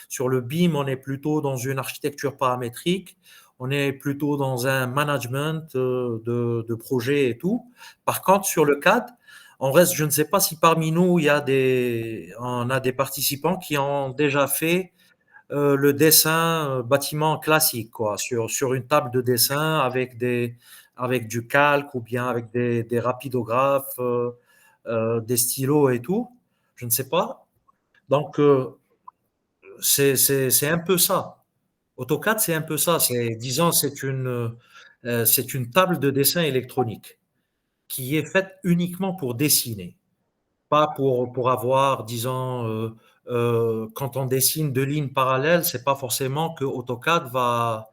Sur le BIM, on est plutôt dans une architecture paramétrique, on est plutôt dans un management de projet et tout. Par contre, sur le CAD, on reste, je ne sais pas si parmi nous, on a des participants qui ont déjà fait le dessin bâtiment classique, quoi, sur une table de dessin avec du calque ou bien avec des rapidographes, des stylos et tout. Je ne sais pas. Donc, c'est un peu ça. AutoCAD, c'est un peu ça. Disons, c'est une table de dessin électronique qui est faite uniquement pour dessiner. Pas pour avoir, disons, quand on dessine deux lignes parallèles, c'est pas forcément que AutoCAD va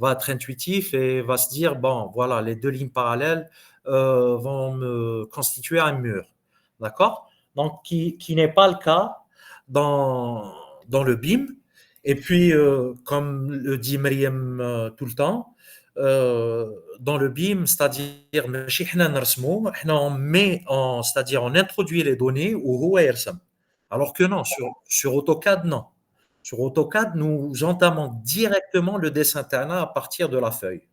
être intuitif et va se dire, bon, voilà, les deux lignes parallèles vont me constituer un mur. D'accord? Donc, qui n'est pas le cas dans le BIM. Et puis, comme le dit Myriam tout le temps, dans le BIM, c'est-à-dire ماشي إحنا نرسمو، إحنا c'est-à-dire on introduit les données وهو يرسم. Alors que non, sur AutoCAD, non. Sur AutoCAD, nous entamons directement le dessin terrain à partir de la feuille.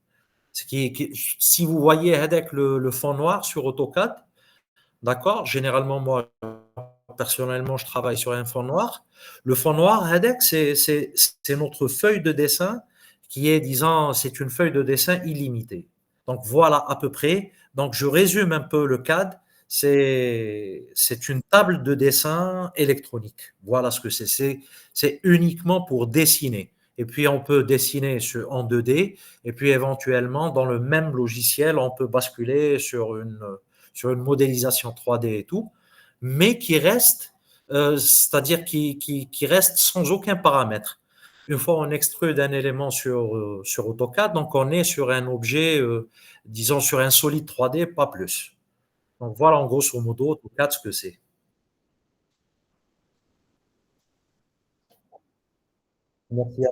Si vous voyez avec le fond noir sur AutoCAD, d'accord, généralement, moi, personnellement, je travaille sur un fond noir. Le fond noir, هذاك, c'est notre feuille de dessin qui est, disons, c'est une feuille de dessin illimitée. Donc voilà à peu près. Donc je résume un peu le CAD. C'est une table de dessin électronique. Voilà ce que c'est. C'est uniquement pour dessiner. Et puis on peut dessiner en 2D. Et puis éventuellement, dans le même logiciel, on peut basculer sur une modélisation 3D et tout, mais qui reste, c'est-à-dire qui reste sans aucun paramètre. Une fois on extrude un élément sur AutoCAD, donc on est sur un objet, disons sur un solide 3D, pas plus. Donc voilà en grosso modo AutoCAD ce que c'est. Merci à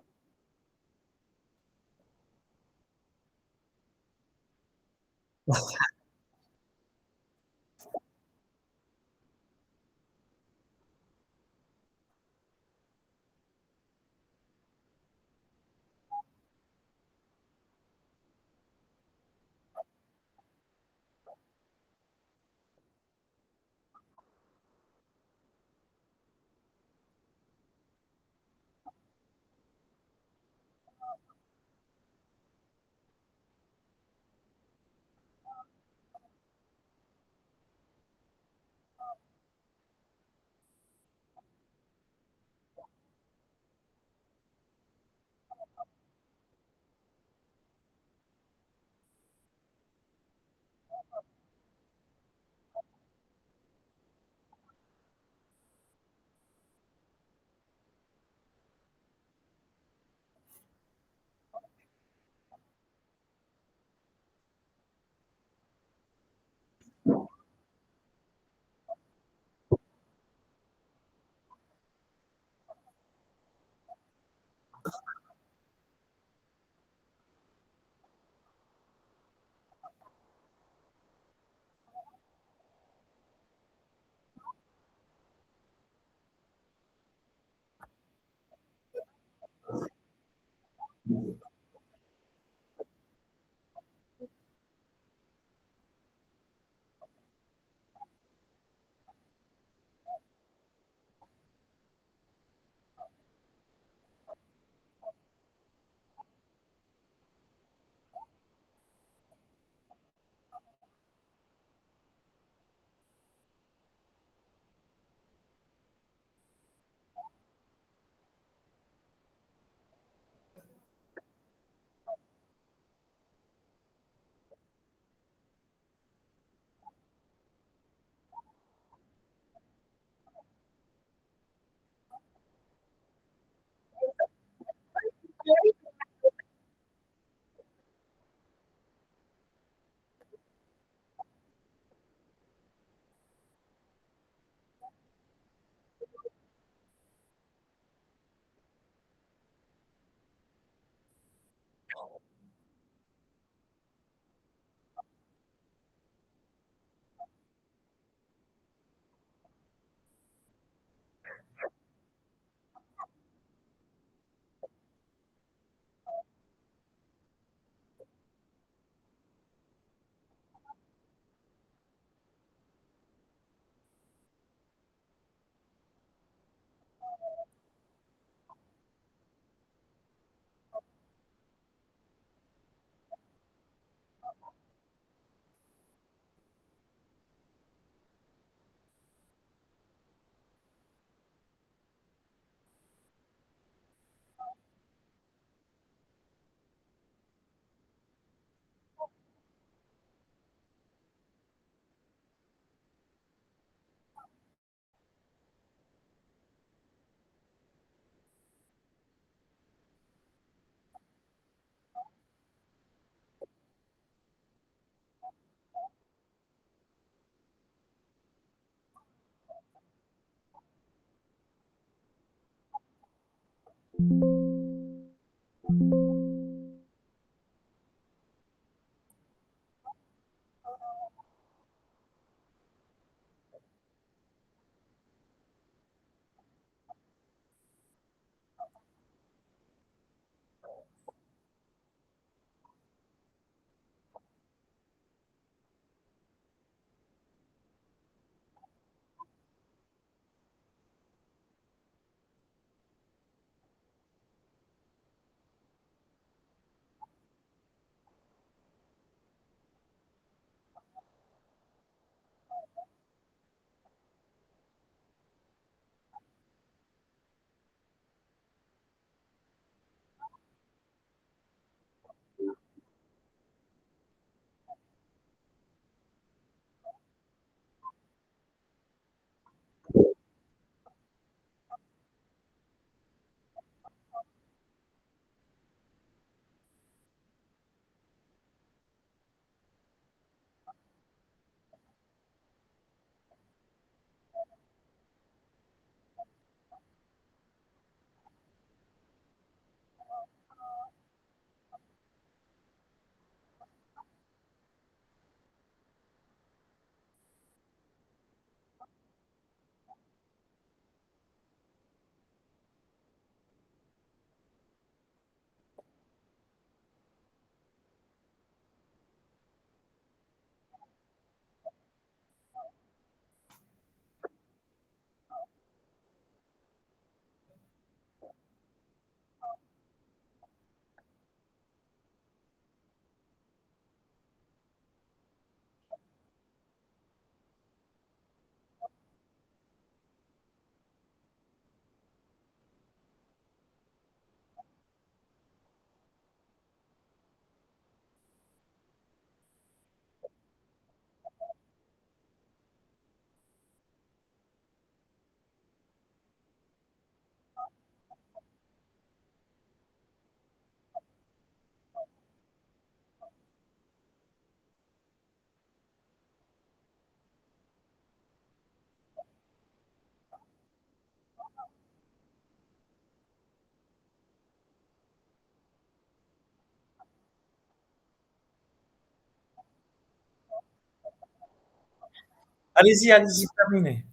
Allez-y, allez-y, terminez.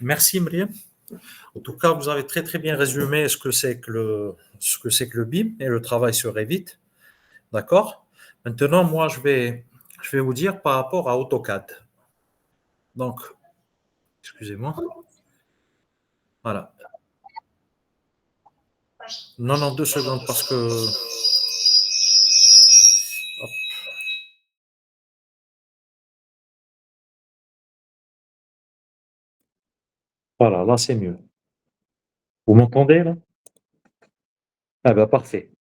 Merci, Mriam. En tout cas, vous avez très très bien résumé ce que c'est que le BIM et le travail sur Revit. D'accord? Maintenant, moi, je vais vous dire par rapport à AutoCAD. Donc, excusez-moi. Voilà. Non, non, 2 secondes parce que. Hop, voilà, là, c'est mieux. Vous m'entendez là? Ah ben, parfait.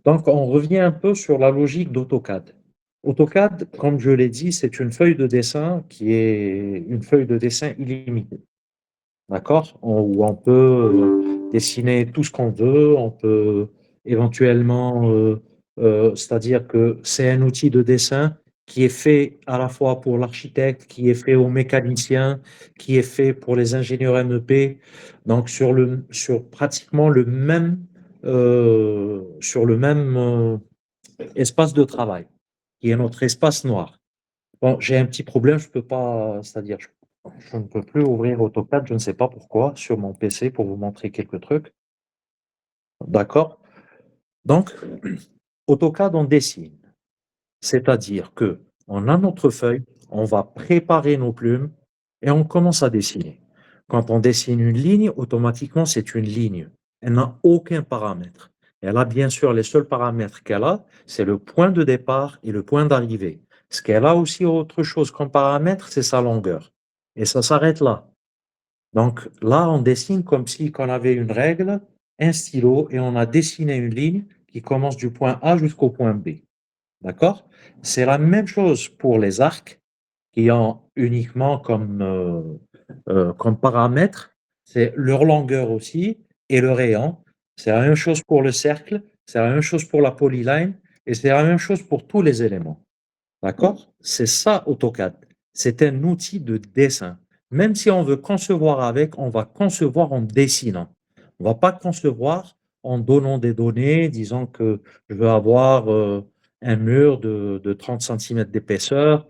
Donc, on revient un peu sur la logique d'AutoCAD. AutoCAD, comme je l'ai dit, c'est une feuille de dessin qui est une feuille de dessin illimitée. D'accord? Où on peut dessiner tout ce qu'on veut, on peut éventuellement, c'est-à-dire que c'est un outil de dessin qui est fait à la fois pour l'architecte, qui est fait aux mécaniciens, qui est fait pour les ingénieurs MEP, donc sur pratiquement sur le même espace de travail, qui est notre espace noir. Bon, j'ai un petit problème, je peux pas, c'est-à-dire, je ne peux plus ouvrir AutoCAD, je ne sais pas pourquoi, sur mon PC pour vous montrer quelques trucs. D'accord? Donc, AutoCAD, on dessine. C'est-à-dire que on a notre feuille, on va préparer nos plumes et on commence à dessiner. Quand on dessine une ligne, automatiquement, c'est une ligne. Elle n'a aucun paramètre. Elle a bien sûr les seuls paramètres qu'elle a, c'est le point de départ et le point d'arrivée. Ce qu'elle a aussi autre chose comme paramètre, c'est sa longueur. Et ça s'arrête là. Donc là, on dessine comme si on avait une règle, un stylo, et on a dessiné une ligne qui commence du point A jusqu'au point B. D'accord? C'est la même chose pour les arcs qui ont uniquement comme paramètre, c'est leur longueur aussi et le rayon. C'est la même chose pour le cercle, c'est la même chose pour la polyline et c'est la même chose pour tous les éléments. D'accord? C'est ça AutoCAD. C'est un outil de dessin. Même si on veut concevoir avec, on va concevoir en dessinant. On va pas concevoir en donnant des données, disant que je veux avoir un mur de 30 centimètres d'épaisseur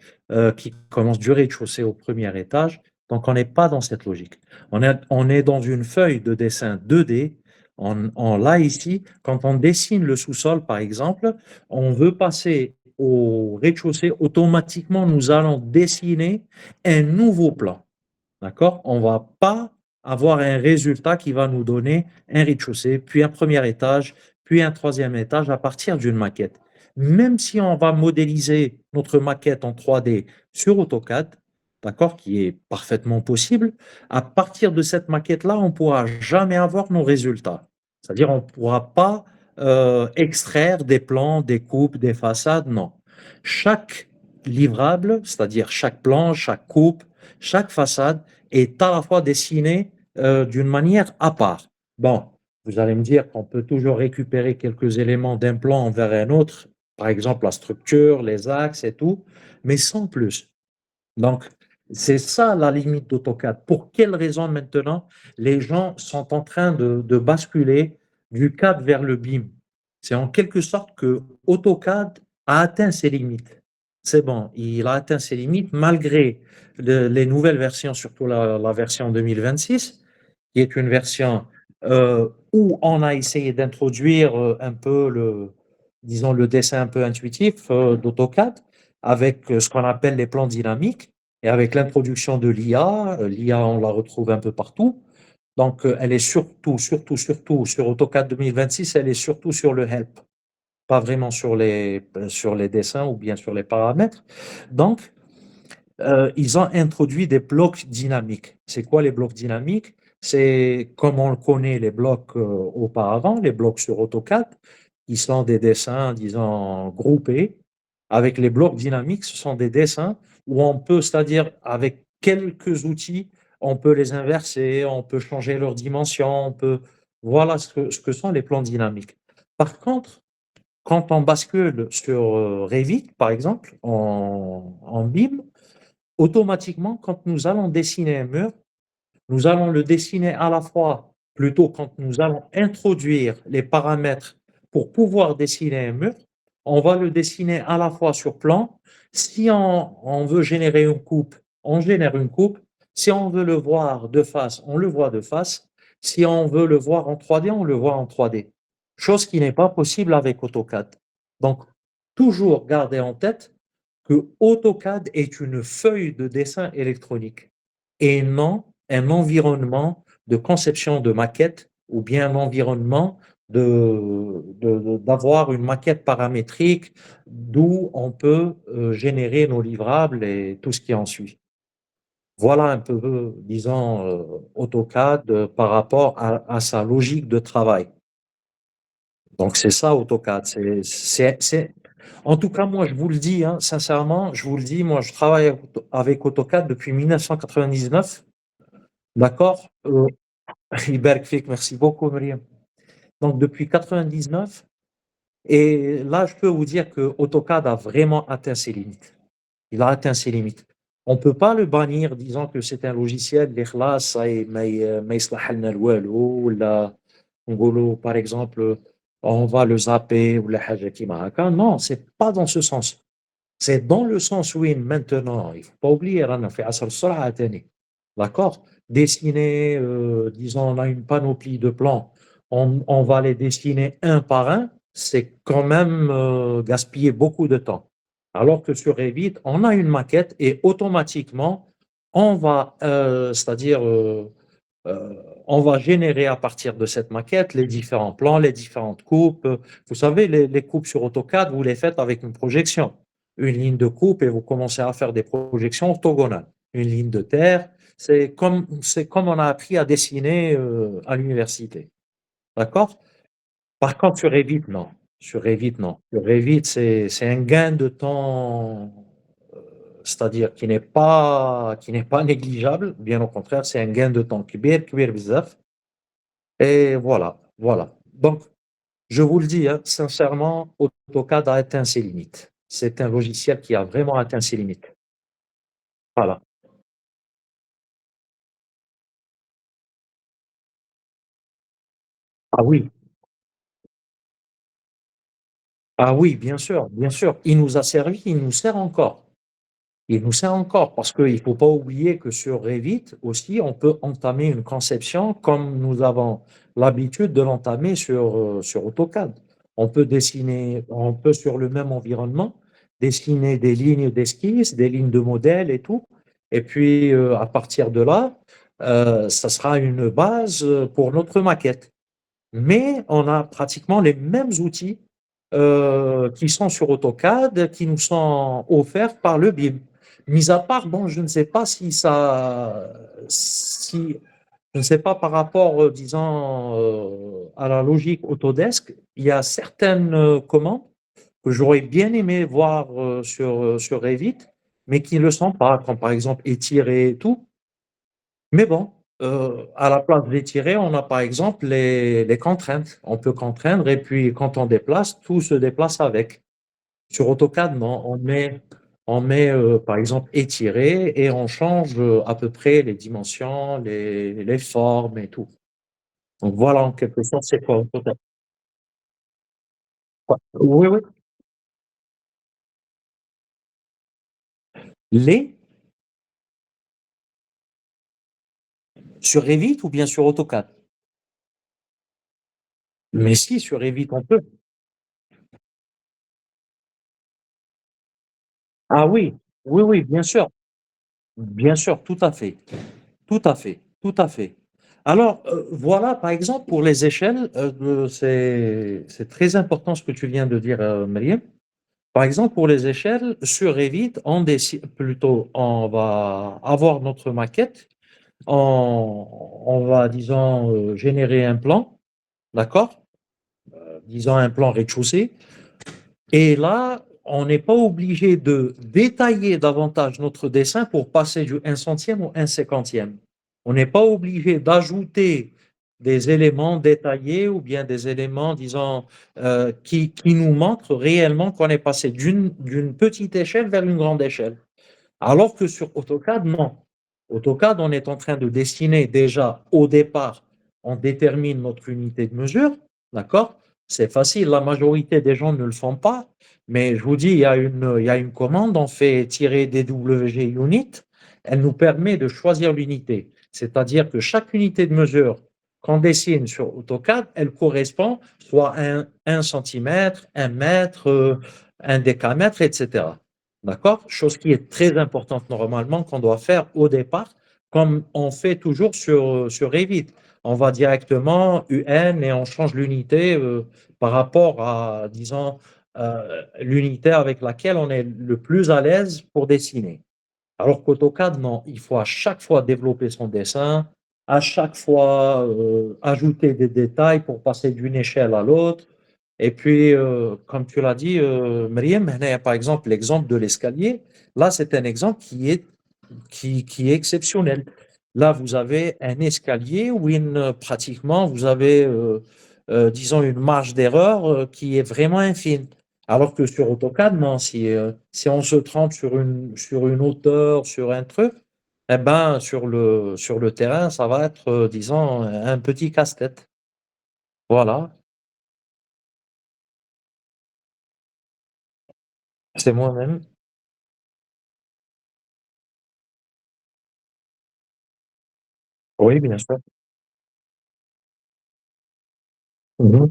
qui commence du rez-de-chaussée au premier étage. Donc, on n'est pas dans cette logique. On est dans une feuille de dessin 2D. Là, ici, quand on dessine le sous-sol, par exemple, on veut passer au rez-de-chaussée, automatiquement, nous allons dessiner un nouveau plan. D'accord? On ne va pas avoir un résultat qui va nous donner un rez-de-chaussée, puis un premier étage, puis un troisième étage à partir d'une maquette. Même si on va modéliser notre maquette en 3D sur AutoCAD, d'accord, qui est parfaitement possible, à partir de cette maquette-là, on ne pourra jamais avoir nos résultats. C'est-à-dire, on ne pourra pas extraire des plans, des coupes, des façades, non. Chaque livrable, c'est-à-dire chaque plan, chaque coupe, chaque façade est à la fois dessinée d'une manière à part. Bon, vous allez me dire qu'on peut toujours récupérer quelques éléments d'un plan vers un autre, par exemple la structure, les axes et tout, mais sans plus. Donc, c'est ça la limite d'AutoCAD. Pour quelle raison maintenant les gens sont en train de basculer du CAD vers le BIM? C'est en quelque sorte que AutoCAD a atteint ses limites. C'est bon, il a atteint ses limites malgré les nouvelles versions, surtout la version 2026, qui est une version où on a essayé d'introduire un peu disons, le dessin un peu intuitif d'AutoCAD avec ce qu'on appelle les plans dynamiques et avec l'introduction de l'IA. L'IA, on la retrouve un peu partout. Donc, elle est surtout sur AutoCAD 2026, elle est surtout sur le help, pas vraiment sur les dessins ou bien sur les paramètres. Donc, ils ont introduit des blocs dynamiques. C'est quoi les blocs dynamiques? C'est comme on le connaît les blocs auparavant, les blocs sur AutoCAD, qui sont des dessins, disons, groupés. Avec les blocs dynamiques, ce sont des dessins où on peut, c'est-à-dire avec quelques outils, on peut les inverser, on peut changer leur dimension, voilà ce que sont les plans dynamiques. Par contre, quand on bascule sur Revit, par exemple, en BIM, automatiquement, quand nous allons dessiner un mur, nous allons le dessiner à la fois, plutôt quand nous allons introduire les paramètres pour pouvoir dessiner un mur, on va le dessiner à la fois sur plan. Si on veut générer une coupe, on génère une coupe. Si on veut le voir de face, on le voit de face. Si on veut le voir en 3D, on le voit en 3D. Chose qui n'est pas possible avec AutoCAD. Donc, toujours garder en tête que AutoCAD est une feuille de dessin électronique et non un environnement de conception de maquette ou bien un environnement d'avoir une maquette paramétrique d'où on peut générer nos livrables et tout ce qui en suit. Voilà un peu, disons, AutoCAD par rapport à sa logique de travail. Donc c'est ça AutoCAD. En tout cas, moi je vous le dis, hein, sincèrement, je vous le dis, moi je travaille avec AutoCAD depuis 1999. D'accord? Iberk Fik, merci beaucoup, Myriam. Donc depuis 99, et là je peux vous dire que AutoCAD a vraiment atteint ses limites. Il a atteint ses limites. On ne peut pas le bannir disant que c'est un logiciel اللي خلاص ما يصلح لنا والو ولا نقولوا par exemple on va le zapper ولا حاجة كيما هكا. Non, c'est pas dans ce sens. C'est dans le sens où maintenant, il ne faut pas oublier, رانا في عصر السرعة تاني. D'accord? Dessiner, disons, on a une panoplie de plans, on va les dessiner un par un, c'est quand même gaspiller beaucoup de temps. Alors que sur Revit, on a une maquette et automatiquement, on va, c'est-à-dire, on va générer à partir de cette maquette les différents plans, les différentes coupes. Vous savez, les coupes sur AutoCAD, vous les faites avec une projection, une ligne de coupe et vous commencez à faire des projections orthogonales. Une ligne de terre, c'est comme on a appris à dessiner à l'université. D'accord? Par contre, sur Revit, non. Sur Revit, non. Sur Revit, c'est un gain de temps, c'est-à-dire qui n'est pas négligeable. Bien au contraire, c'est un gain de temps كبير بزاف. Et voilà, voilà. Donc, je vous le dis, hein, sincèrement, AutoCAD a atteint ses limites. C'est un logiciel qui a vraiment atteint ses limites. Voilà. Ah oui, ah oui, bien sûr, bien sûr. Il nous a servi, il nous sert encore. Il nous sert encore parce qu'il ne faut pas oublier que sur Revit aussi, on peut entamer une conception comme nous avons l'habitude de l'entamer sur AutoCAD. On peut dessiner, on peut sur le même environnement dessiner des lignes d'esquisse, des lignes de modèle et tout. Et puis à partir de là, ça sera une base pour notre maquette. Mais on a pratiquement les mêmes outils qui sont sur AutoCAD, qui nous sont offerts par le BIM. Mis à part, bon, je ne sais pas je ne sais pas par rapport, disons, à la logique Autodesk, il y a certaines commandes que j'aurais bien aimé voir sur Revit, mais qui ne le sont pas, comme par exemple étirer et tout. Mais bon, à la place d'étirer, on a par exemple les contraintes. On peut contraindre et puis quand on déplace, tout se déplace avec. Sur AutoCAD, non, on met par exemple étirer et on change à peu près les dimensions, les formes et tout. Donc voilà en quelque sorte c'est quoi AutoCAD. Oui, oui. Les sur Revit ou bien sur AutoCAD? Mais si, sur Revit on peut. Ah oui, oui, oui, bien sûr, tout à fait. Tout à fait, tout à fait. Alors, voilà, par exemple, pour les échelles, c'est très important ce que tu viens de dire, Mariam. Par exemple, pour les échelles, sur Revit, on décide plutôt, on va avoir notre maquette, on va, disons, générer un plan, d'accord? Disons un plan rez-de-chaussée. Et là, on n'est pas obligé de détailler davantage notre dessin pour passer du 1/100e au 1/50e. On n'est pas obligé d'ajouter des éléments détaillés ou bien des éléments, disons, qui nous montrent réellement qu'on est passé d'une petite échelle vers une grande échelle. Alors que sur AutoCAD, non. AutoCAD, on est en train de dessiner déjà au départ, on détermine notre unité de mesure, d'accord? C'est facile, la majorité des gens ne le font pas, mais je vous dis, il y a une commande, on fait tirer DWG unit, elle nous permet de choisir l'unité. C'est-à-dire que chaque unité de mesure qu'on dessine sur AutoCAD, elle correspond soit à un centimètre, un mètre, un décamètre, etc. D'accord? Chose qui est très importante normalement qu'on doit faire au départ, comme on fait toujours sur Revit. On va directement UN et on change l'unité par rapport à, disons, l'unité avec laquelle on est le plus à l'aise pour dessiner. Alors qu'AutoCAD, non, il faut à chaque fois développer son dessin, à chaque fois ajouter des détails pour passer d'une échelle à l'autre. Et puis, comme tu l'as dit, Myriam, par exemple, l'exemple de l'escalier, là, c'est un exemple qui est exceptionnel. Là, vous avez un escalier où pratiquement, vous avez, disons, une marge d'erreur qui est vraiment infime. Alors que sur AutoCAD, non, si on se trompe sur une hauteur, sur un truc, eh ben, sur le terrain, ça va être, disons, un petit casse-tête. Voilà, c'est moi-même. Oui, bien sûr. Mhm.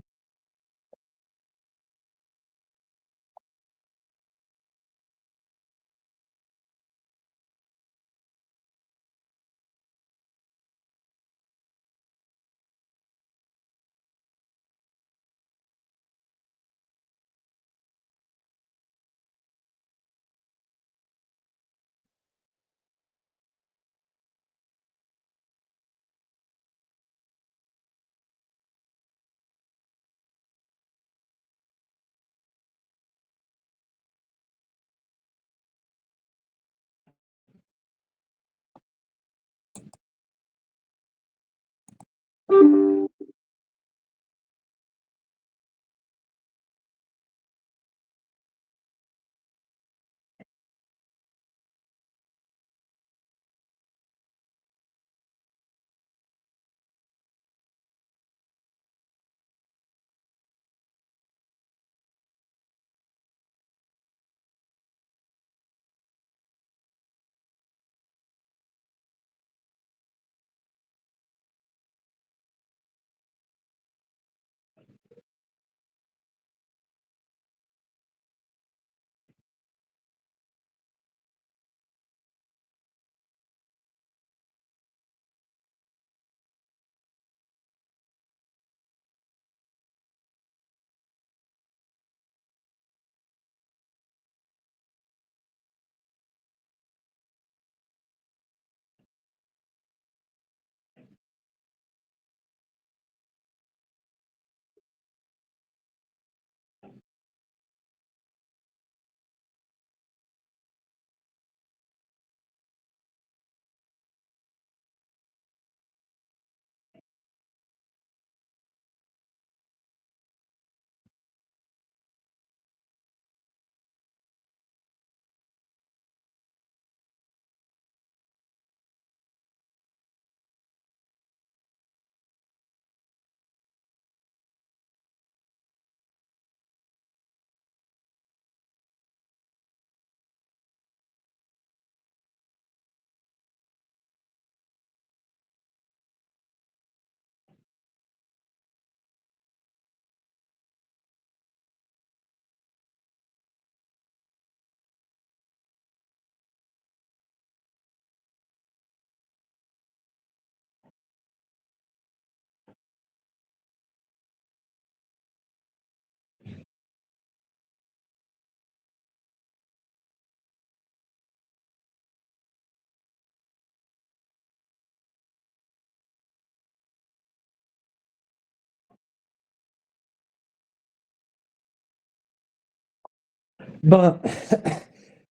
Ben,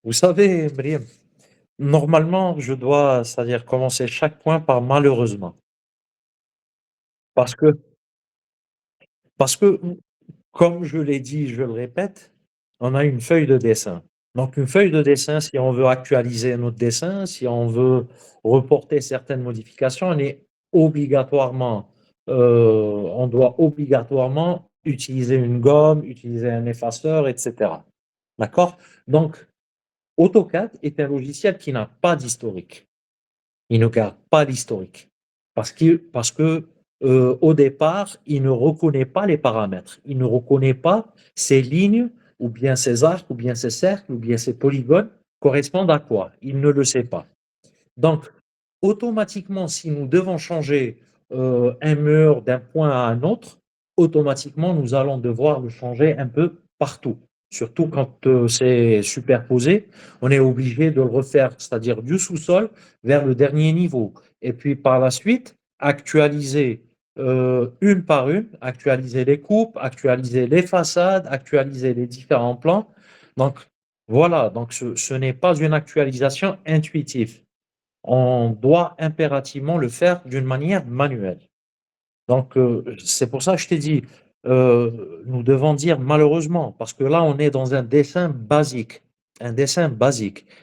vous savez, Briam, normalement, je dois, c'est-à-dire commencer chaque point par malheureusement. Parce que, parce que, comme je l'ai dit, je le répète, on a une feuille de dessin. Donc, une feuille de dessin, si on veut actualiser notre dessin, si on veut reporter certaines modifications, on doit obligatoirement utiliser une gomme, utiliser un effaceur, etc. D'accord? Donc, AutoCAD est un logiciel qui n'a pas d'historique. Il ne garde pas l'historique. Parce que au départ, il ne reconnaît pas les paramètres. Il ne reconnaît pas ces lignes, ou bien ces arcs, ou bien ces cercles, ou bien ces polygones correspondent à quoi. Il ne le sait pas. Donc, automatiquement, si nous devons changer un mur d'un point à un autre, automatiquement, nous allons devoir le changer un peu partout. Surtout quand c'est superposé, on est obligé de le refaire, c'est-à-dire du sous-sol vers le dernier niveau. Et puis par la suite, actualiser une par une, actualiser les coupes, actualiser les façades, actualiser les différents plans. Donc voilà, donc ce n'est pas une actualisation intuitive. On doit impérativement le faire d'une manière manuelle. Donc, c'est pour ça que je t'ai dit, nous devons dire malheureusement, parce que là, on est dans un dessin basique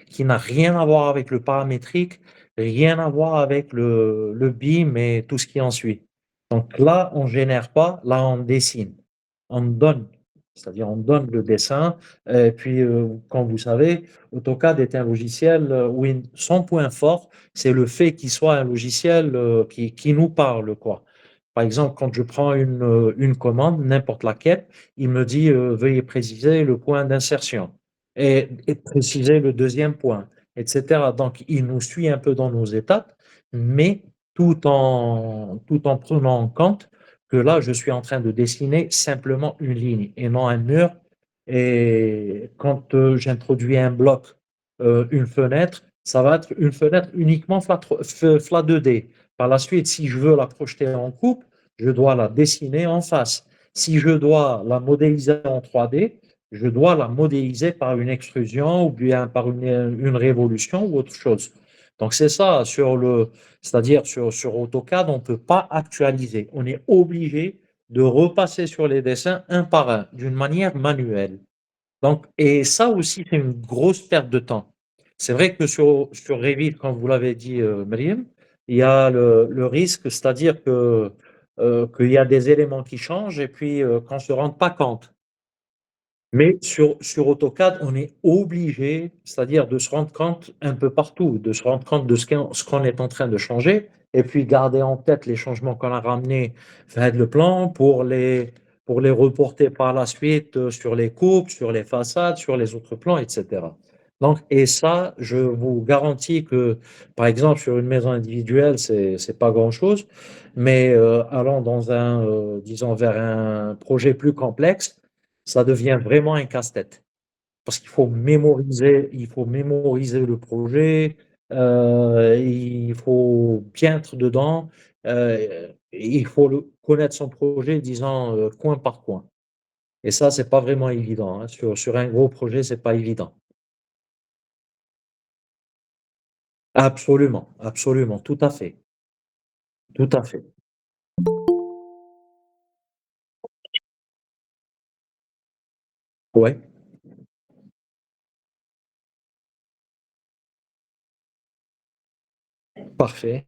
qui n'a rien à voir avec le paramétrique, rien à voir avec le BIM et tout ce qui en suit. Donc là, on génère pas, là, on dessine. On donne, c'est-à-dire on donne le dessin. Et puis, comme vous savez, AutoCAD est un logiciel où son point fort, c'est le fait qu'il soit un logiciel qui nous parle, quoi. Par exemple, quand je prends une commande, n'importe laquelle, il me dit veuillez préciser le point d'insertion et préciser le deuxième point, etc. Donc, il nous suit un peu dans nos étapes, mais tout en prenant en compte que là, je suis en train de dessiner simplement une ligne et non un mur. Et quand j'introduis un bloc, une fenêtre, ça va être une fenêtre uniquement flat 2D. Par la suite, si je veux la projeter en coupe, je dois la dessiner en face. Si je dois la modéliser en 3D, je dois la modéliser par une extrusion ou bien par une révolution ou autre chose. Donc c'est ça, c'est-à-dire sur AutoCAD, on ne peut pas actualiser. On est obligé de repasser sur les dessins un par un, d'une manière manuelle. Donc, et ça aussi, c'est une grosse perte de temps. C'est vrai que sur Revit, comme vous l'avez dit, Myriam, il y a le risque, c'est-à-dire qu'il y a des éléments qui changent et puis qu'on ne se rende pas compte. Mais sur AutoCAD, on est obligé, c'est-à-dire de se rendre compte un peu partout, de se rendre compte de ce qu'on est en train de changer, et puis garder en tête les changements qu'on a ramenés vers le plan pour les reporter par la suite sur les coupes, sur les façades, sur les autres plans, etc. Donc, et ça, je vous garantis que, par exemple, sur une maison individuelle, c'est pas grand-chose, mais allant disons, vers un projet plus complexe, ça devient vraiment un casse-tête. Parce il faut mémoriser le projet, il faut bien être dedans, il faut connaître son projet, disons, coin par coin. Et ça, c'est pas vraiment évident, hein. Sur un gros projet, c'est pas évident. Absolument, absolument, tout à fait, tout à fait. Ouais, parfait.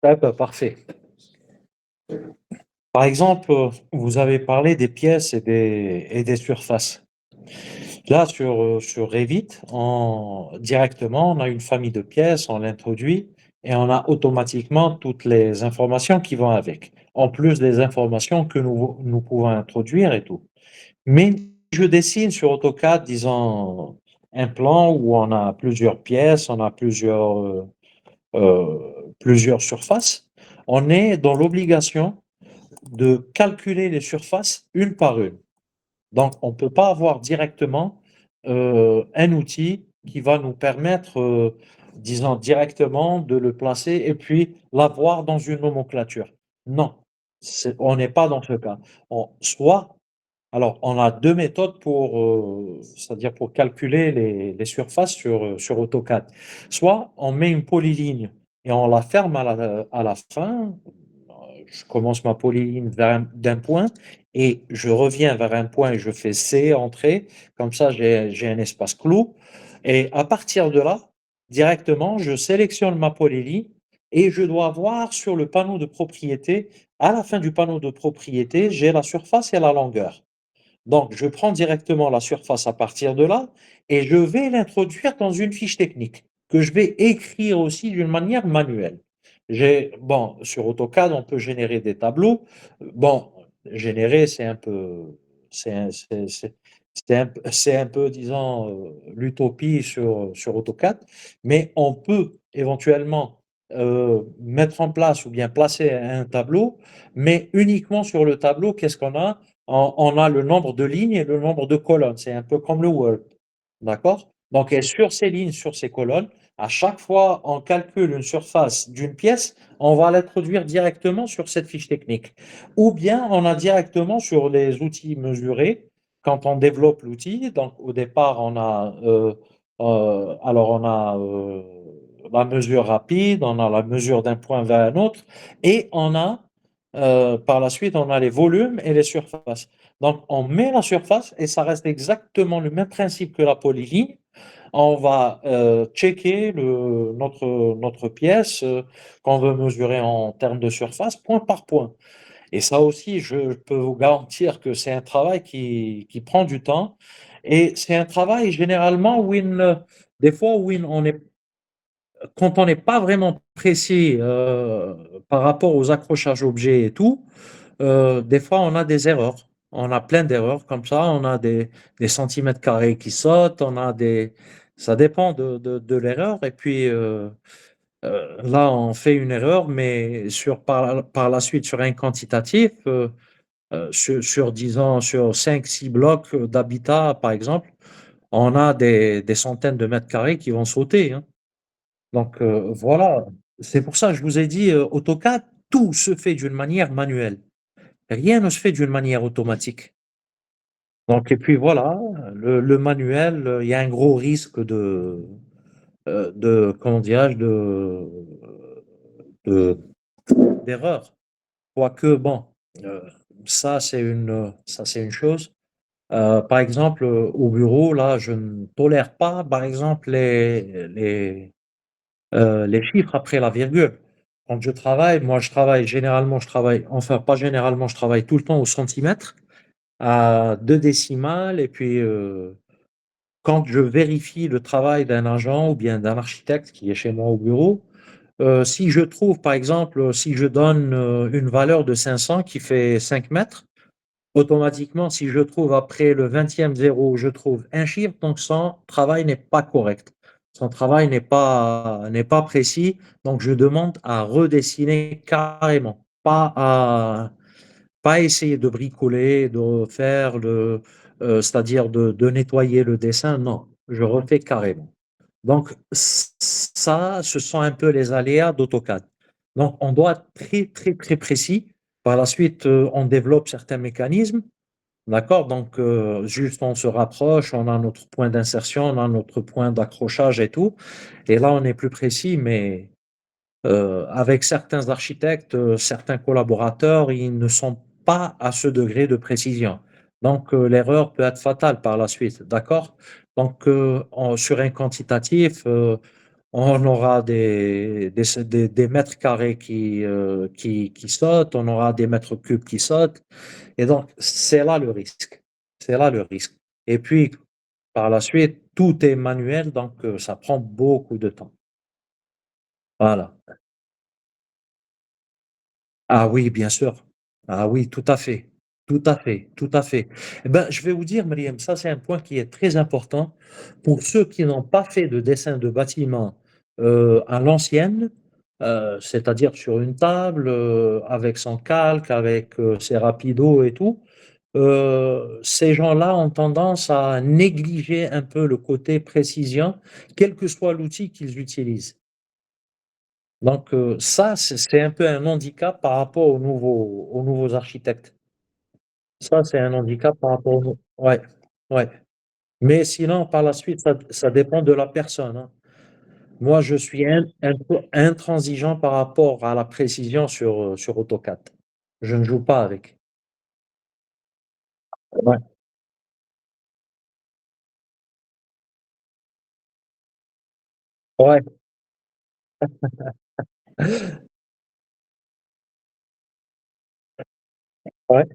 Ah bah, parfait. Par exemple, vous avez parlé des pièces et des surfaces. Là, sur Revit, directement, on a une famille de pièces, on l'introduit et on a automatiquement toutes les informations qui vont avec, en plus des informations que nous pouvons introduire et tout. Mais je dessine sur AutoCAD, disons, un plan où on a plusieurs pièces, on a plusieurs surfaces. On est dans l'obligation de calculer les surfaces une par une. Donc, on ne peut pas avoir directement un outil qui va nous permettre, disons, directement de le placer et puis l'avoir dans une nomenclature. Non, on n'est pas dans ce cas. Soit alors, on a 2 méthodes pour, c'est-à-dire pour calculer les surfaces sur AutoCAD. Soit on met une polyligne et on la ferme à la fin. Je commence ma polyligne d'un point et je reviens vers un point et je fais C, entrée. Comme ça, j'ai un espace clos. Et à partir de là, directement, je sélectionne ma polyligne et je dois voir sur le panneau de propriété, à la fin du panneau de propriété, j'ai la surface et la longueur. Donc, je prends directement la surface à partir de là et je vais l'introduire dans une fiche technique que je vais écrire aussi d'une manière manuelle. Bon, sur AutoCAD, on peut générer des tableaux. Bon, générer, c'est un peu, disons, l'utopie sur AutoCAD, mais on peut éventuellement mettre en place ou bien placer un tableau, mais uniquement sur le tableau, qu'est-ce qu'on a? On a le nombre de lignes et le nombre de colonnes. C'est un peu comme le Word. D'accord? Donc, et sur ces lignes, sur ces colonnes, à chaque fois on calcule une surface d'une pièce, on va l'introduire directement sur cette fiche technique. Ou bien on a directement sur les outils mesurés, quand on développe l'outil, donc au départ alors on a la mesure rapide, on a la mesure d'un point vers un autre, et par la suite, on a les volumes et les surfaces. Donc, on met la surface et ça reste exactement le même principe que la polyligne. On va checker notre pièce qu'on veut mesurer en termes de surface, point par point. Et ça aussi, je peux vous garantir que c'est un travail qui prend du temps. Et c'est un travail généralement des fois où quand on n'est pas vraiment précis par rapport aux accrochages objets et tout, des fois, on a des erreurs. On a plein d'erreurs comme ça. On a des centimètres carrés qui sautent. Ça dépend de l'erreur. Et puis là, on fait une erreur, mais par la suite, sur un quantitatif, disons, sur 5, 6 blocs d'habitat, par exemple, on a des centaines de mètres carrés qui vont sauter, hein. Donc voilà. C'est pour ça que je vous ai dit, AutoCAD, tout se fait d'une manière manuelle. Rien ne se fait d'une manière automatique. Donc, et puis voilà, le manuel, il y a un gros risque comment dirais-je, de- d'erreur. Quoique, bon, euh, ça c'est une chose. Par exemple, au bureau, là, je ne tolère pas, par exemple, les chiffres après la virgule. Quand je travaille, moi, enfin, pas généralement, je travaille tout le temps au centimètre, à 2 décimales et puis, quand je vérifie le travail d'un agent ou bien d'un architecte qui est chez moi au bureau, si je trouve, par exemple, si je donne, une valeur de 500 qui fait 5 mètres, automatiquement, si je trouve après le 20e zéro, je trouve un chiffre, donc son travail n'est pas correct. Son travail n'est pas précis, donc je demande à redessiner carrément, pas essayer de bricoler, de faire c'est-à-dire de nettoyer le dessin, non, je refais carrément. Donc ça, ce sont un peu les aléas d'AutoCAD. Donc on doit être très, très, très précis. Par la suite, on développe certains mécanismes, d'accord? Donc juste on se rapproche, on a notre point d'insertion, on a notre point d'accrochage et tout. Et là, on est plus précis, mais avec certains architectes, certains collaborateurs, ils ne sont pas à ce degré de précision. Donc, l'erreur peut être fatale par la suite, d'accord? Donc, sur un quantitatif, On aura des mètres carrés qui sautent, on aura des mètres cubes qui sautent. Et donc, c'est là le risque. C'est là le risque. Et puis, par la suite, tout est manuel, donc ça prend beaucoup de temps. Voilà. Ah oui, bien sûr. Ah oui, tout à fait. Tout à fait, tout à fait. Eh ben, je vais vous dire, Myriam, ça c'est un point qui est très important pour ceux qui n'ont pas fait de dessin de bâtiment à l'ancienne, c'est-à-dire sur une table, avec son calque, avec ses rapidos et tout. Ces gens-là ont tendance à négliger un peu le côté précision, quel que soit l'outil qu'ils utilisent. Donc, ça, c'est un peu un handicap par rapport aux nouveaux architectes. Ça, c'est un handicap par rapport ouais, ouais. Mais sinon, par la suite, ça dépend de la personne, hein. Moi, je suis un peu intransigeant par rapport à la précision sur AutoCAD. Je ne joue pas avec. Ouais, ouais, ouais,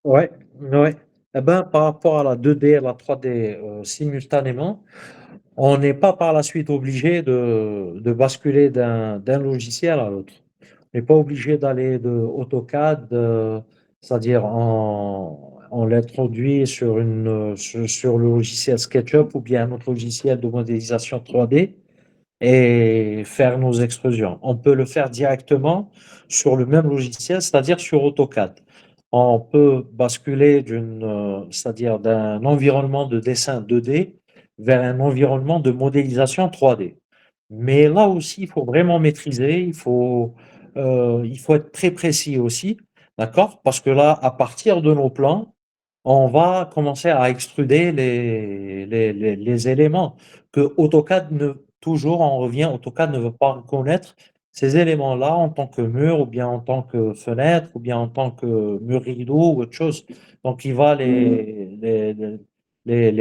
ouais, ouais. Eh ben, par rapport à la 2D et la 3D simultanément, on n'est pas par la suite obligé de basculer d'un logiciel à l'autre. On n'est pas obligé d'aller de AutoCAD, c'est-à-dire on l'introduit sur le logiciel SketchUp ou bien un autre logiciel de modélisation 3D et faire nos extrusions. On peut le faire directement sur le même logiciel, c'est-à-dire sur AutoCAD. On peut basculer c'est-à-dire d'un environnement de dessin 2D vers un environnement de modélisation 3D. Mais là aussi, il faut vraiment maîtriser, il faut être très précis aussi, d'accord? Parce que là, à partir de nos plans, on va commencer à extruder les éléments que AutoCAD toujours on revient, AutoCAD ne veut pas reconnaître ces éléments-là en tant que mur ou bien en tant que fenêtre ou bien en tant que mur rideau ou autre chose. Donc, il va les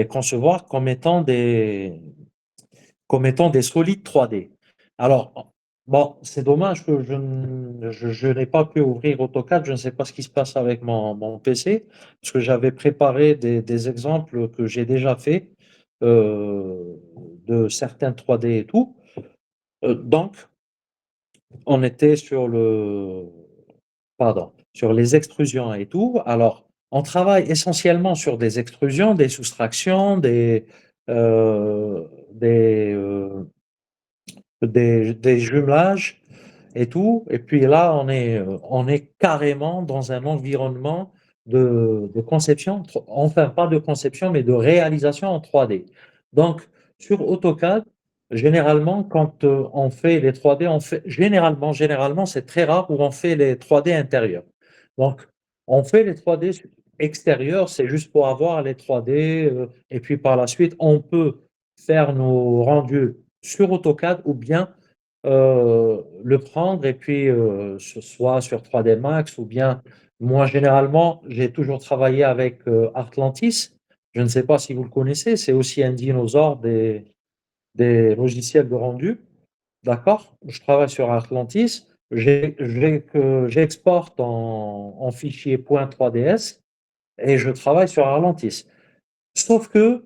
concevoir comme étant des solides 3D. Alors, bon, c'est dommage que je n'ai pas pu ouvrir AutoCAD. Je ne sais pas ce qui se passe avec mon PC, parce que j'avais préparé des exemples que j'ai déjà fait euh, de certains 3D et tout. Donc, on était sur les extrusions et tout. Alors, on travaille essentiellement sur des extrusions, des soustractions, euh, des, euh, des jumelages et tout. Et puis là, on est carrément dans un environnement. de conception, enfin pas de conception, mais de réalisation en 3D. Donc, sur AutoCAD, généralement, quand on fait les 3D, on fait généralement, c'est très rare où on fait les 3D intérieurs. Donc, on fait les 3D extérieurs, c'est juste pour avoir les 3D, et puis par la suite, on peut faire nos rendus sur AutoCAD ou bien le prendre et puis soit sur 3D Max ou bien moi généralement j'ai toujours travaillé avec Artlantis. Je ne sais pas si vous le connaissez, c'est aussi un dinosaure des logiciels de rendu. D'accord? Je travaille sur Artlantis. J'exporte en fichier .3ds et je travaille sur Artlantis. Sauf que,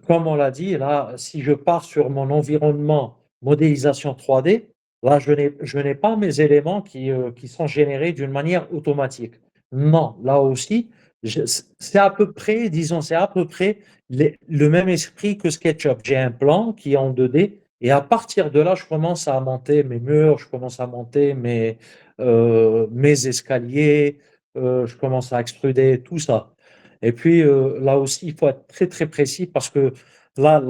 comme on l'a dit, là, si je pars sur mon environnement modélisation 3D, là, je n'ai pas mes éléments qui sont générés d'une manière automatique. Non, là aussi, c'est à peu près, disons, c'est à peu près le même esprit que SketchUp. J'ai un plan qui est en 2D et à partir de là, je commence à monter mes murs, je commence à monter mes escaliers, je commence à extruder tout ça. Et puis là aussi, il faut être très très précis parce que là,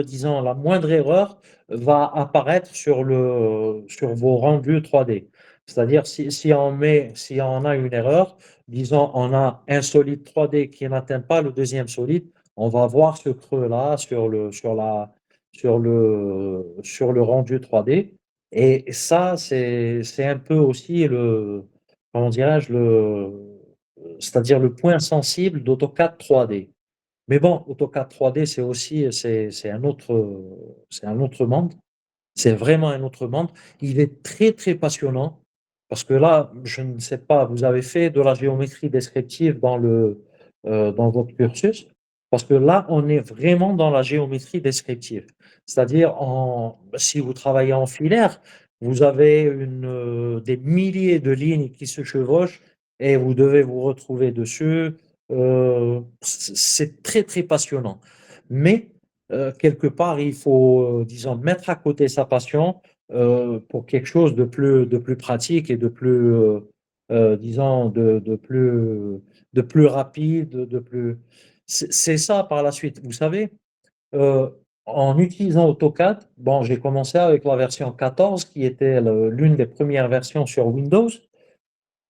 disons, la moindre erreur va apparaître sur vos rendus 3D. C'est-à-dire si on a une erreur, disons, on a un solide 3D qui n'atteint pas le deuxième solide, on va voir ce creux-là sur le rendu 3D. Et ça, c'est un peu aussi comment dirais-je, c'est-à-dire le point sensible d'AutoCAD 3D. Mais bon, AutoCAD 3D, c'est un autre monde. C'est vraiment un autre monde. Il est très, très passionnant parce que là, je ne sais pas, vous avez fait de la géométrie descriptive dans votre cursus parce que là, on est vraiment dans la géométrie descriptive. C'est-à-dire, si vous travaillez en filaire, vous avez des milliers de lignes qui se chevauchent et vous devez vous retrouver dessus. C'est très, très passionnant. Mais quelque part, il faut, disons, mettre à côté sa passion pour quelque chose de plus pratique et disons, de plus rapide, C'est ça par la suite. Vous savez, euh, en utilisant AutoCAD, bon, j'ai commencé avec la version 14 qui était l'une des premières versions sur Windows.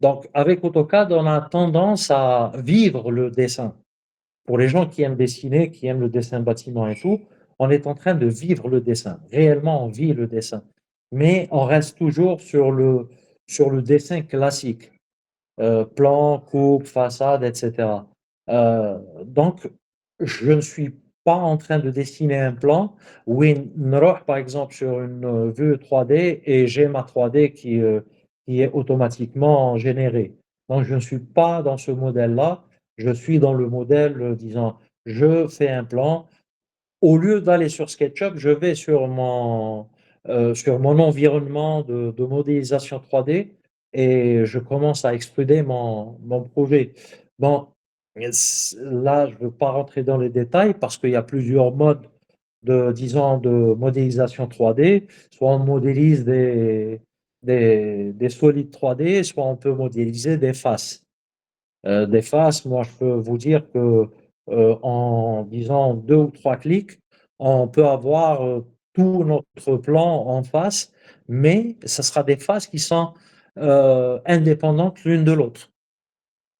Donc, avec AutoCAD, on a tendance à vivre le dessin. Pour les gens qui aiment dessiner, qui aiment le dessin bâtiment et tout, on est en train de vivre le dessin. Réellement, on vit le dessin. Mais on reste toujours sur le dessin classique. Plan, coupe, façade, etc. Donc, je ne suis pas en train de dessiner un plan. Oui, par exemple, sur une vue 3D et j'ai ma 3D qui est automatiquement générée. Donc, je ne suis pas dans ce modèle-là. Je suis dans le modèle, disant, je fais un plan, au lieu d'aller sur SketchUp, je vais sur mon environnement de modélisation 3D et je commence à extruder mon projet. Bon, là, je ne veux pas rentrer dans les détails parce qu'il y a plusieurs modes disons, de modélisation 3D. Soit on modélise des solides 3D, soit on peut modéliser des faces. Des faces, moi, je peux vous dire que en disant deux ou trois clics, on peut avoir tout notre plan en face, mais ce sera des faces qui sont indépendantes l'une de l'autre.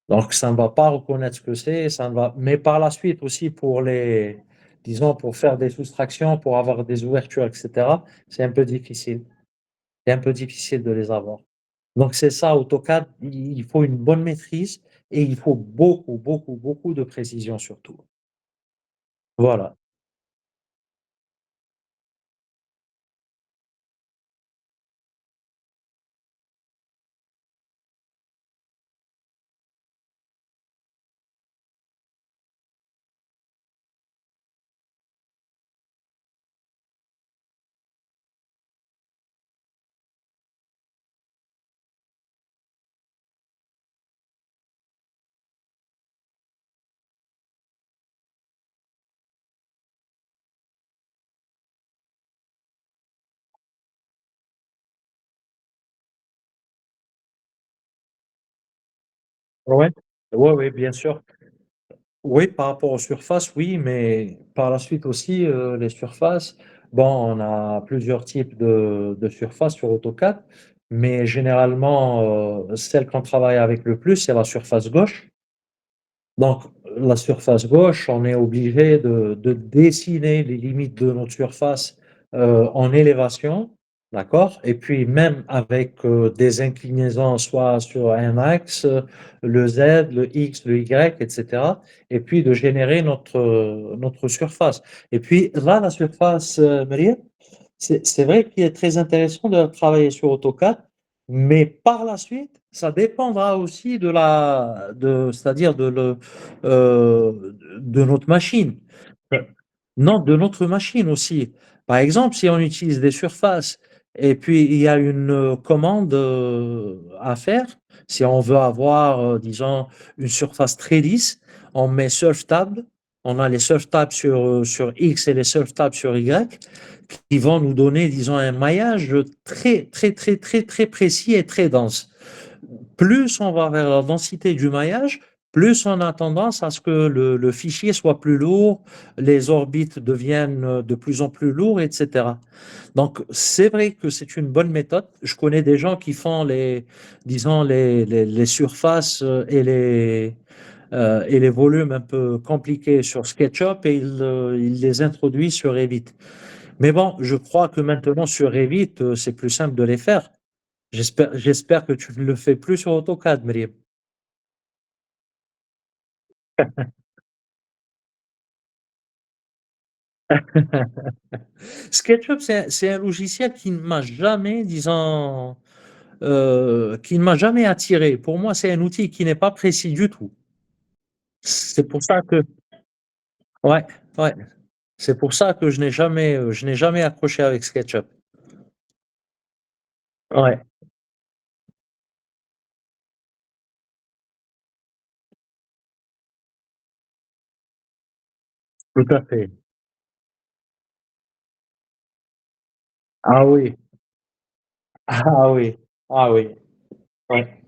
Donc, ça ne va pas reconnaître ce que c'est, ça ne va. Mais par la suite aussi disons, pour faire des soustractions, pour avoir des ouvertures, etc., c'est un peu difficile. C'est un peu difficile de les avoir. Donc c'est ça, AutoCAD, il faut une bonne maîtrise et il faut beaucoup, beaucoup, beaucoup de précision surtout. Voilà. Ouais. Oui, oui, bien sûr. Oui, par rapport aux surfaces, oui, mais par la suite aussi, les surfaces, bon, on a plusieurs types de surfaces sur AutoCAD, mais généralement, celle qu'on travaille avec le plus, c'est la surface gauche. Donc, la surface gauche, on est obligé de dessiner les limites de notre surface en élévation, d'accord? Et puis même avec des inclinaisons, soit sur un axe, le Z, le X, le Y, etc. Et puis de générer notre surface. Et puis là, la surface, Maria, c'est vrai qu'il est très intéressant de travailler sur AutoCAD, mais par la suite, ça dépendra aussi c'est-à-dire de notre machine. Euh, Non, de notre machine aussi. Par exemple, si on utilise des surfaces et puis il y a une commande à faire, si on veut avoir, disons, une surface très lisse, on met Surf Tab. On a les Surf Tabs sur X et les Surf Tabs sur Y qui vont nous donner, disons, un maillage très, très, très, très, très précis et très dense. Plus on va vers la densité du maillage, plus on a tendance à ce que le fichier soit plus lourd, les orbites deviennent de plus en plus lourds, etc. Donc, c'est vrai que c'est une bonne méthode. Je connais des gens qui font disons, les surfaces et les volumes un peu compliqués sur SketchUp et ils les introduisent sur Revit. Mais bon, je crois que maintenant sur Revit, c'est plus simple de les faire. J'espère que tu ne le fais plus sur AutoCAD, Myriam. SketchUp, c'est un logiciel qui ne m'a jamais, disons, qui ne m'a jamais attiré. Pour moi, c'est un outil qui n'est pas précis du tout. C'est pour ça que, ouais, ouais, c'est pour ça que je n'ai jamais accroché avec SketchUp. Ouais, tout à fait. Ah oui, ah oui, ah oui, ouais.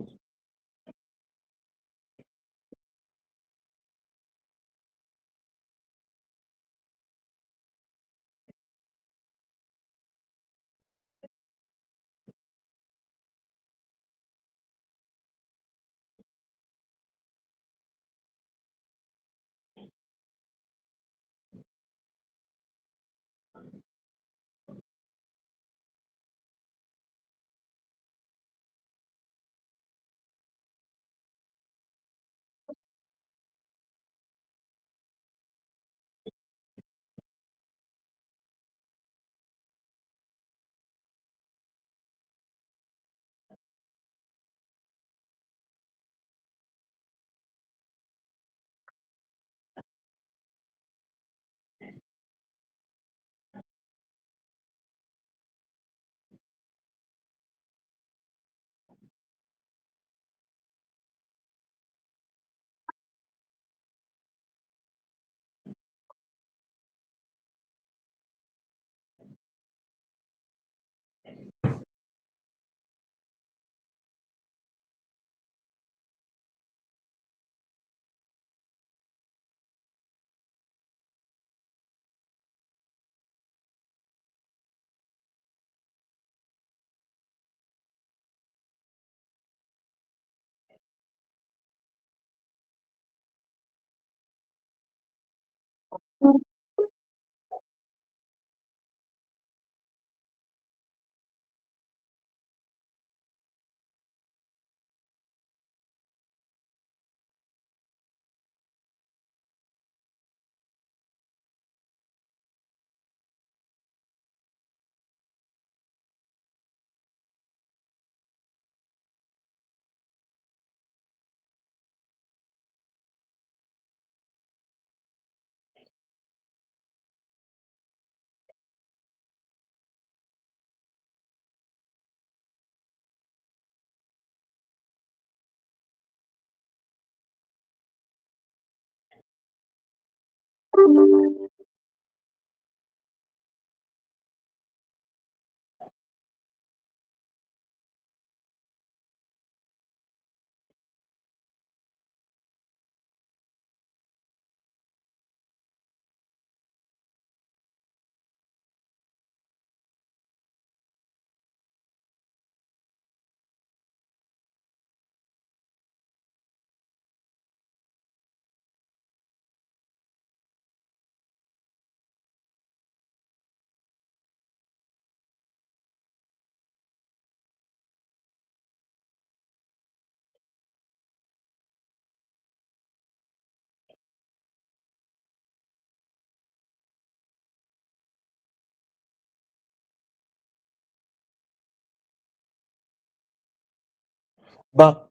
Bah,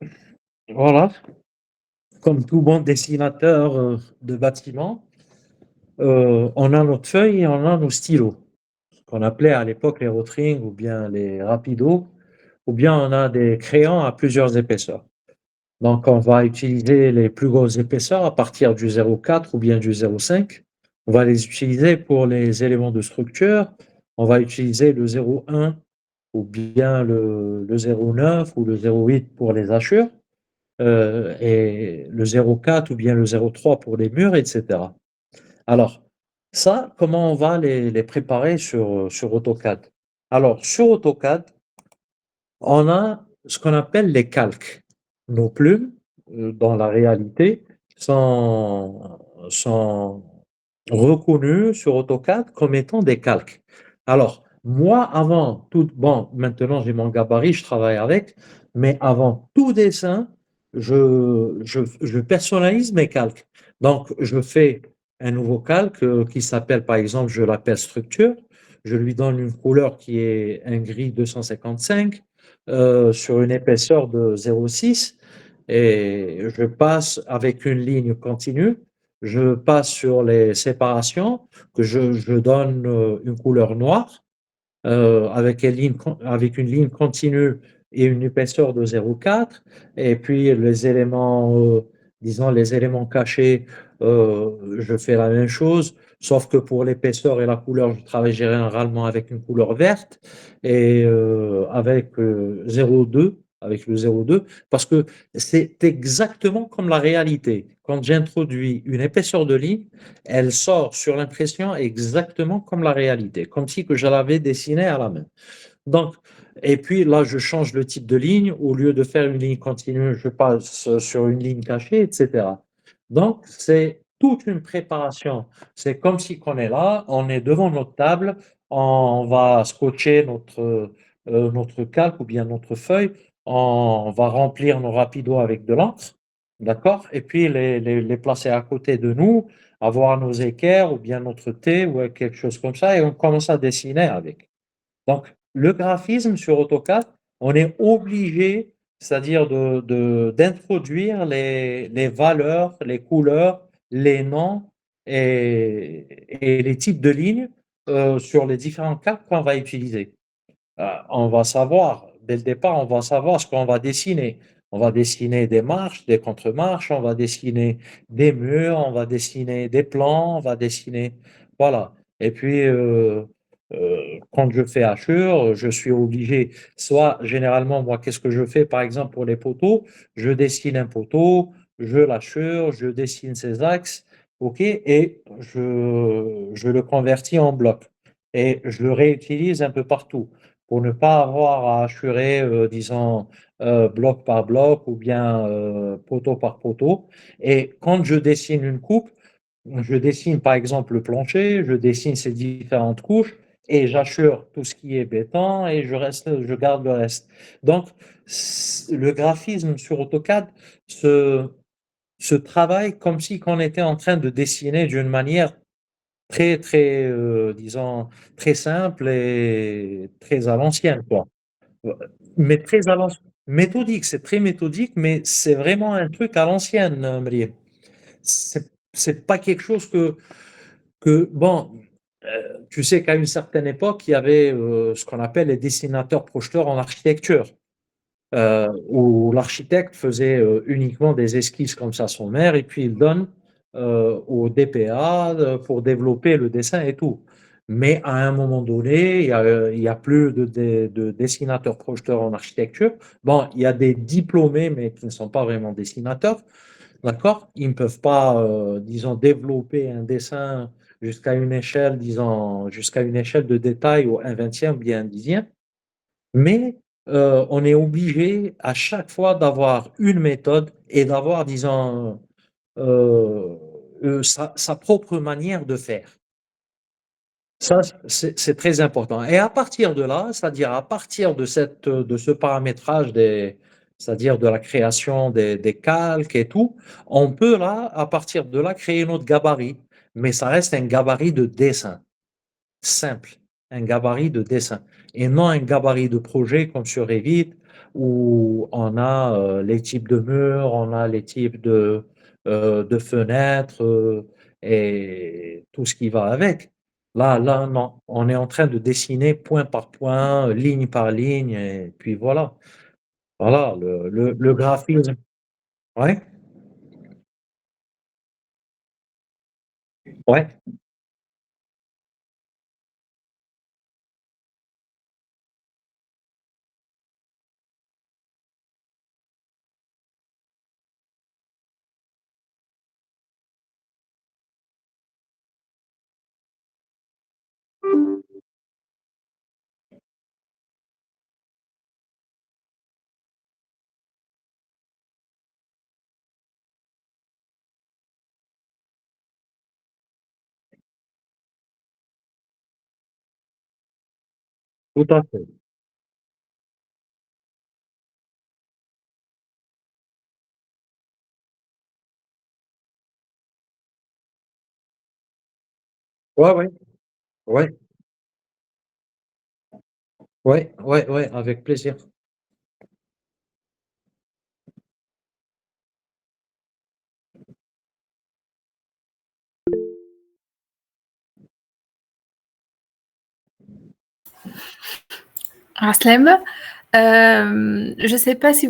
voilà, comme tout bon dessinateur de bâtiment, on a notre feuille et on a nos stylos, ce qu'on appelait à l'époque les Rotring ou bien les Rapido, ou bien on a des crayons à plusieurs épaisseurs. Donc, on va utiliser les plus grosses épaisseurs à partir du 0,4 ou bien du 0,5. On va les utiliser pour les éléments de structure. On va utiliser le 0,1 ou bien le 0,9 ou le 0,8 pour les hachures, et le 0,4 ou bien le 0,3 pour les murs, etc. Alors, ça, comment on va les préparer sur AutoCAD? Alors, sur AutoCAD, on a ce qu'on appelle les calques. Nos plumes, dans la réalité, sont reconnues sur AutoCAD comme étant des calques. Alors, moi, avant tout, bon, maintenant j'ai mon gabarit, je travaille avec, mais avant tout dessin, je personnalise mes calques. Donc, je fais un nouveau calque qui s'appelle, par exemple, je l'appelle structure. Je lui donne une couleur qui est un gris 255 sur une épaisseur de 0,6 et je passe avec une ligne continue, je passe sur les séparations que je donne une couleur noire avec une ligne continue et une épaisseur de 0,4. Et puis les éléments, disons les éléments cachés, je fais la même chose, sauf que pour l'épaisseur et la couleur, je travaille généralement avec une couleur verte et avec 0,2, avec le 0,2, parce que c'est exactement comme la réalité. Quand j'introduis une épaisseur de ligne, elle sort sur l'impression exactement comme la réalité, comme si que je l'avais dessinée à la main. Donc, et puis là, je change le type de ligne. Au lieu de faire une ligne continue, je passe sur une ligne cachée, etc. Donc, c'est toute une préparation. C'est comme si on est là, on est devant notre table, on va scotcher notre calque ou bien notre feuille, on va remplir nos rapidos avec de l'encre, d'accord? Et puis les placer à côté de nous, avoir nos équerres ou bien notre thé ou quelque chose comme ça, et on commence à dessiner avec. Donc, le graphisme sur AutoCAD, on est obligé, c'est-à-dire d'introduire les valeurs, les couleurs, les noms et les types de lignes sur les différents calques qu'on va utiliser. On va savoir, dès le départ, on va savoir ce qu'on va dessiner. On va dessiner des marches, des contre-marches, on va dessiner des murs, on va dessiner des plans, on va dessiner, voilà. Et puis, quand je fais hachure, je suis obligé, soit généralement, moi, qu'est-ce que je fais, par exemple, pour les poteaux, je dessine un poteau, je l'hachure, je dessine ses axes, ok, et je le convertis en bloc. Et je le réutilise un peu partout pour ne pas avoir à assurer, disons, bloc par bloc ou bien poteau par poteau. Et quand je dessine une coupe, je dessine par exemple le plancher, je dessine ces différentes couches et j'assure tout ce qui est béton et je garde le reste. Donc, le graphisme sur AutoCAD se, se travaille comme si on était en train de dessiner d'une manière très, très, disons, très simple et très à l'ancienne, quoi. Mais très à l'ancienne. Méthodique, c'est très méthodique, mais c'est vraiment un truc à l'ancienne, Mrier. C'est pas quelque chose bon, tu sais qu'à une certaine époque, il y avait ce qu'on appelle les dessinateurs projeteurs en architecture, où l'architecte faisait uniquement des esquisses comme ça sommaires et puis il donne au DPA pour développer le dessin et tout. Mais à un moment donné, il y a plus de dessinateurs projeteurs en architecture. Bon, il y a des diplômés, mais qui ne sont pas vraiment dessinateurs, d'accord? Ils ne peuvent pas, disons, développer un dessin jusqu'à une échelle, disons, jusqu'à une échelle de détail ou un vingtième ou bien un dixième. Mais on est obligé à chaque fois d'avoir une méthode et d'avoir, disons, sa propre manière de faire. Ça, c'est très important. Et à partir de là, c'est-à-dire à partir de ce paramétrage c'est-à-dire de la création des calques et tout, on peut là, à partir de là, créer notre gabarit. Mais ça reste un gabarit de dessin simple, un gabarit de dessin et non un gabarit de projet comme sur Revit où on a les types de murs, on a les types de fenêtres et tout ce qui va avec. Là, non, on est en train de dessiner point par point, ligne par ligne, et puis voilà. Voilà, le graphisme. Ouais, ouais, tout à fait. Ouais, ouais, ouais, ouais, ouais, ouais, avec plaisir. Aslem, je ne sais pas si